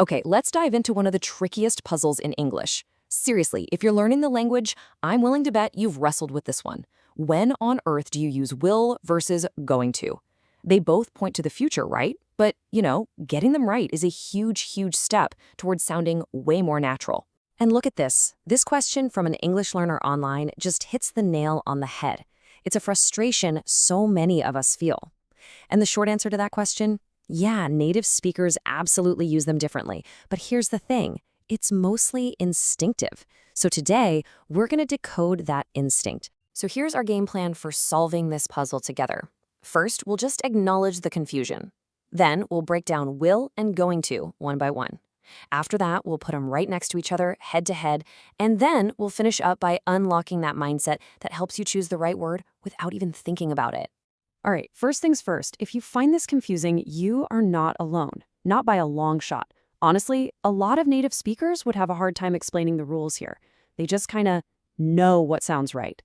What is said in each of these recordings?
Okay, let's dive into one of the trickiest puzzles in English. Seriously, if you're learning the language, I'm willing to bet you've wrestled with this one. When on earth do you use will versus going to? They both point to the future, right? But, getting them right is a huge step towards sounding way more natural. And look at this. This question from an English learner online just hits the nail on the head. It's a frustration so many of us feel. And the short answer to that question? Yeah, native speakers absolutely use them differently. But here's the thing. It's mostly instinctive. So today, we're going to decode that instinct. So here's our game plan for solving this puzzle together. First, we'll just acknowledge the confusion. Then, we'll break down will and going to one by one. After that, we'll put them right next to each other, head to head, and then we'll finish up by unlocking that mindset that helps you choose the right word without even thinking about it. All right, first things first, if you find this confusing, you are not alone. Not by a long shot. Honestly, a lot of native speakers would have a hard time explaining the rules here. They just kind of know what sounds right.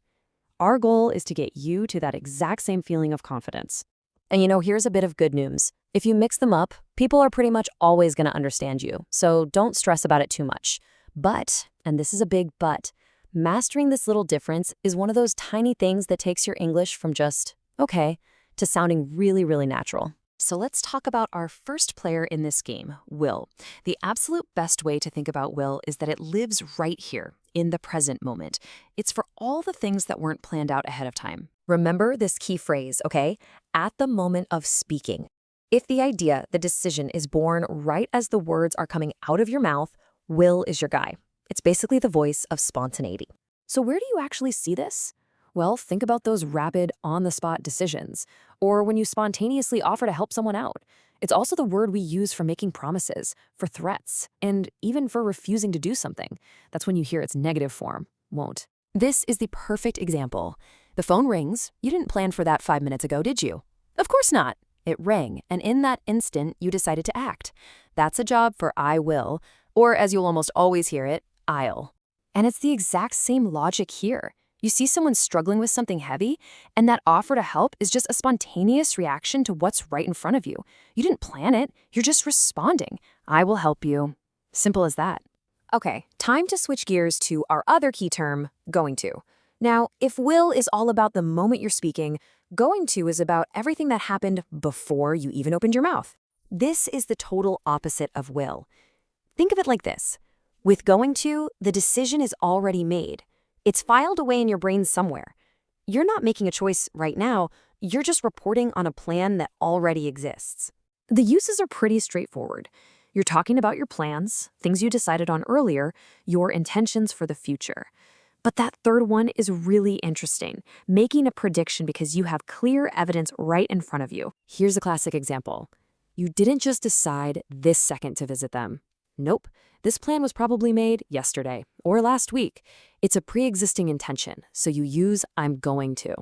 Our goal is to get you to that exact same feeling of confidence. And here's a bit of good news. If you mix them up, people are pretty much always going to understand you, so don't stress about it too much. But, and this is a big but, mastering this little difference is one of those tiny things that takes your English from just, okay, to sounding really natural. So let's talk about our first player in this game, will. The absolute best way to think about will is that it lives right here, in the present moment. It's for all the things that weren't planned out ahead of time. Remember this key phrase, okay? At the moment of speaking. If the idea, the decision, is born right as the words are coming out of your mouth, will is your guy. It's basically the voice of spontaneity. So where do you actually see this? Well, think about those rapid, on-the-spot decisions, or when you spontaneously offer to help someone out. It's also the word we use for making promises, for threats, and even for refusing to do something. That's when you hear its negative form, won't. This is the perfect example. The phone rings. You didn't plan for that 5 minutes ago, did you? Of course not. It rang, and in that instant, you decided to act. That's a job for I will, or as you'll almost always hear it, I'll. And it's the exact same logic here. You see someone struggling with something heavy, and that offer to help is just a spontaneous reaction to what's right in front of you. You didn't plan it. You're just responding. I will help you. Simple as that. Okay, time to switch gears to our other key term, going to. Now, if will is all about the moment you're speaking, going to is about everything that happened before you even opened your mouth. This is the total opposite of will. Think of it like this. With going to, the decision is already made. It's filed away in your brain somewhere. You're not making a choice right now, you're just reporting on a plan that already exists. The uses are pretty straightforward. You're talking about your plans, things you decided on earlier, your intentions for the future. But that third one is really interesting, making a prediction because you have clear evidence right in front of you. Here's a classic example. You didn't just decide this second to visit them. Nope, this plan was probably made yesterday or last week. It's a pre-existing intention, so you use I'm going to.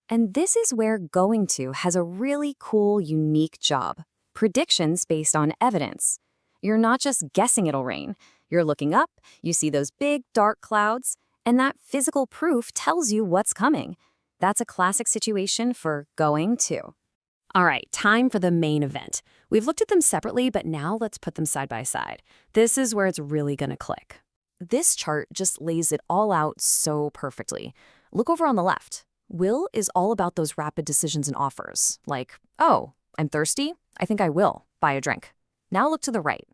And this is where going to has a really cool, unique job. Predictions based on evidence. You're not just guessing it'll rain. You're looking up, you see those big, dark clouds, and that physical proof tells you what's coming. That's a classic situation for going to. All right, time for the main event. We've looked at them separately, but now let's put them side by side. This is where it's really gonna click. This chart just lays it all out so perfectly. Look over on the left. Will is all about those rapid decisions and offers, like, oh, I'm thirsty? I think I will buy a drink. Now look to the right.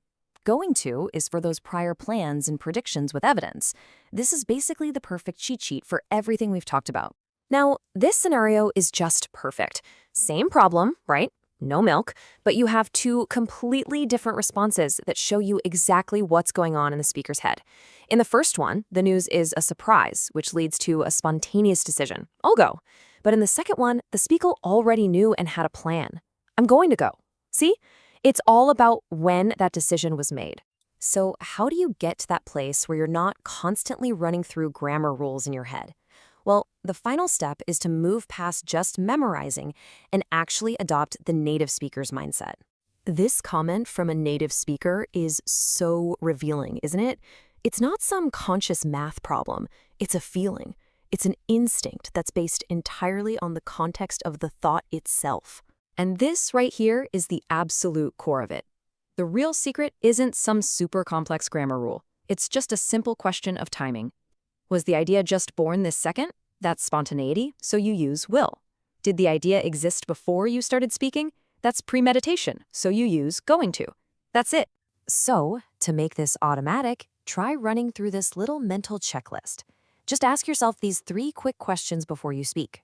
Going to is for those prior plans and predictions with evidence. This is basically the perfect cheat sheet for everything we've talked about. Now, this scenario is just perfect. Same problem, right? No milk, but you have two completely different responses that show you exactly what's going on in the speaker's head. In the first one, the news is a surprise, which leads to a spontaneous decision. I'll go. But in the second one, the speaker already knew and had a plan. I'm going to go. See? It's all about when that decision was made. So how do you get to that place where you're not constantly running through grammar rules in your head? Well, the final step is to move past just memorizing and actually adopt the native speaker's mindset. This comment from a native speaker is so revealing, isn't it? It's not some conscious math problem. It's a feeling. It's an instinct that's based entirely on the context of the thought itself. And this right here is the absolute core of it. The real secret isn't some super complex grammar rule. It's just a simple question of timing. Was the idea just born this second? That's spontaneity, so you use will. Did the idea exist before you started speaking? That's premeditation, so you use going to. That's it. So, to make this automatic, try running through this little mental checklist. Just ask yourself these 3 quick questions before you speak.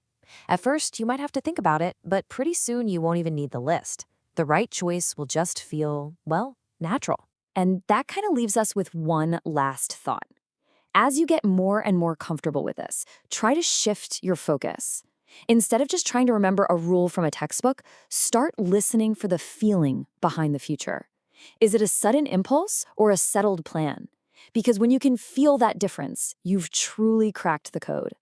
At first, you might have to think about it, but pretty soon you won't even need the list. The right choice will just feel, well, natural. And that kind of leaves us with one last thought. As you get more and more comfortable with this, try to shift your focus. Instead of just trying to remember a rule from a textbook, start listening for the feeling behind the future. Is it a sudden impulse or a settled plan? Because when you can feel that difference, you've truly cracked the code.